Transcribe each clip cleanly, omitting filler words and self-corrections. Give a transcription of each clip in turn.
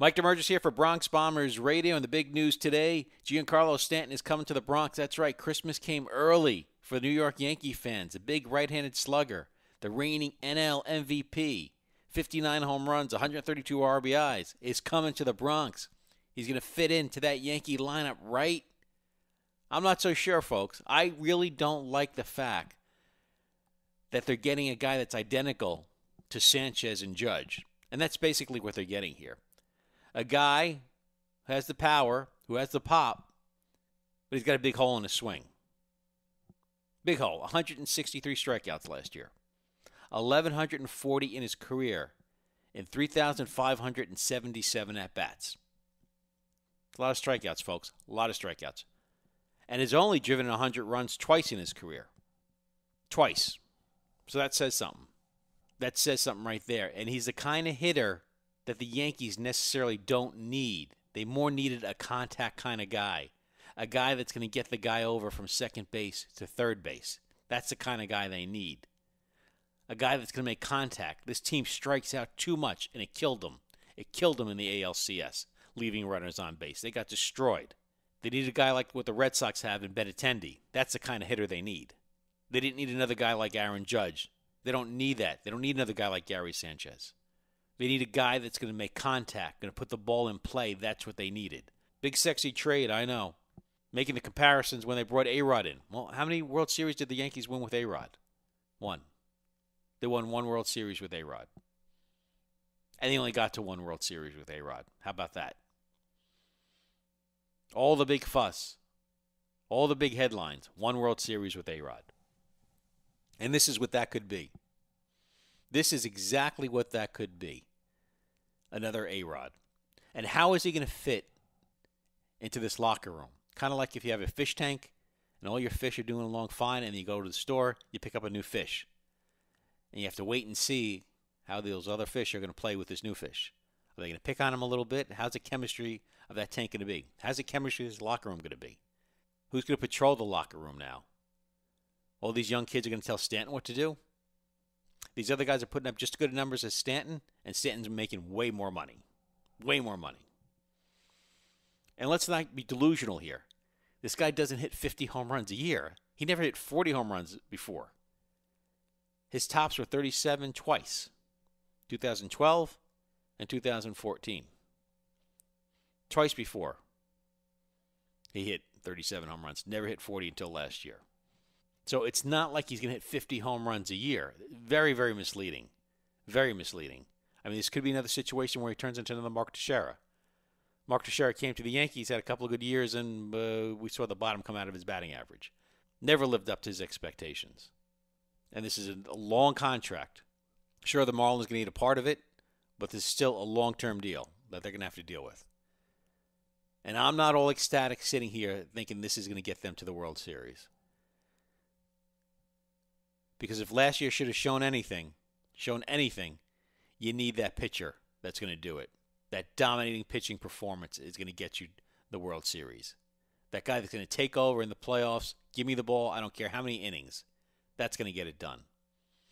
Mike DeMurgis here for Bronx Bombers Radio, and the big news today, Giancarlo Stanton is coming to the Bronx. That's right, Christmas came early for New York Yankee fans. A big right-handed slugger, the reigning NL MVP, 59 home runs, 132 RBIs, is coming to the Bronx. He's going to fit into that Yankee lineup, right? I'm not so sure, folks. I really don't like the fact that they're getting a guy that's identical to Sanchez and Judge. And that's basically what they're getting here. A guy who has the power, who has the pop, but he's got a big hole in his swing. Big hole. 163 strikeouts last year. 1,140 in his career in 3,577 at-bats. A lot of strikeouts, folks. A lot of strikeouts. And has only driven 100 runs twice in his career. Twice. So that says something. That says something right there. And he's the kind of hitter that the Yankees necessarily don't need. They more needed a contact kind of guy. A guy that's going to get the guy over from second base to third base. That's the kind of guy they need. A guy that's going to make contact. This team strikes out too much, and it killed them. It killed them in the ALCS, leaving runners on base. They got destroyed. They need a guy like what the Red Sox have in Benintendi. That's the kind of hitter they need. They didn't need another guy like Aaron Judge. They don't need that. They don't need another guy like Gary Sanchez. They need a guy that's going to make contact, going to put the ball in play. That's what they needed. Big, sexy trade, I know. Making the comparisons when they brought A-Rod in. Well, how many World Series did the Yankees win with A-Rod? One. They won one World Series with A-Rod. And they only got to one World Series with A-Rod. How about that? All the big fuss. All the big headlines. One World Series with A-Rod. And this is what that could be. This is exactly what that could be. Another A-Rod. And how is he going to fit into this locker room? Kind of like if you have a fish tank and all your fish are doing along fine and you go to the store, you pick up a new fish. And you have to wait and see how those other fish are going to play with this new fish. Are they going to pick on him a little bit? How's the chemistry of that tank going to be? How's the chemistry of this locker room going to be? Who's going to patrol the locker room now? All these young kids are going to tell Stanton what to do? These other guys are putting up just as good numbers as Stanton, and Stanton's making way more money. Way more money. And let's not be delusional here. This guy doesn't hit 50 home runs a year. He never hit 40 home runs before. His tops were 37 twice, 2012 and 2014. Twice before, he hit 37 home runs. Never hit 40 until last year. So it's not like he's going to hit 50 home runs a year. Very, very misleading. Very misleading. I mean, this could be another situation where he turns into another Mark Teixeira. Mark Teixeira came to the Yankees, had a couple of good years, and we saw the bottom come out of his batting average. Never lived up to his expectations. And this is a long contract. Sure, the Marlins are going to need a part of it, but this is still a long-term deal that they're going to have to deal with. And I'm not all ecstatic sitting here thinking this is going to get them to the World Series. Because if last year should have shown anything, you need that pitcher that's going to do it. That dominating pitching performance is going to get you the World Series. That guy that's going to take over in the playoffs, give me the ball, I don't care how many innings. That's going to get it done.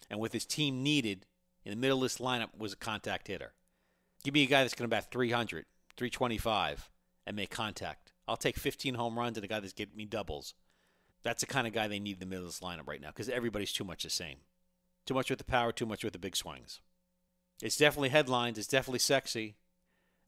And with his team needed, in the middle of this lineup was a contact hitter. Give me a guy that's going to bat 300, 325, and make contact. I'll take 15 home runs and a guy that's getting me doubles. That's the kind of guy they need in the middle of this lineup right now because everybody's too much the same. Too much with the power, too much with the big swings. It's definitely headlines. It's definitely sexy.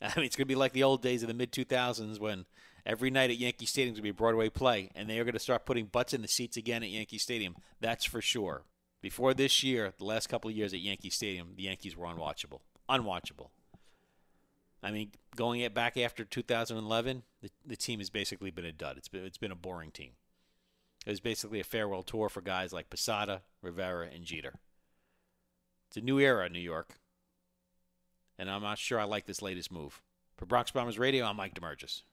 I mean, it's going to be like the old days of the mid-2000s when every night at Yankee Stadium is going to be a Broadway play, and they are going to start putting butts in the seats again at Yankee Stadium. That's for sure. Before this year, the last couple of years at Yankee Stadium, the Yankees were unwatchable. Unwatchable. I mean, going back after 2011, the team has basically been a dud. It's been a boring team. It was basically a farewell tour for guys like Posada, Rivera, and Jeter. It's a new era in New York, and I'm not sure I like this latest move. For Bronx Bombers Radio, I'm Mike DeMurgis.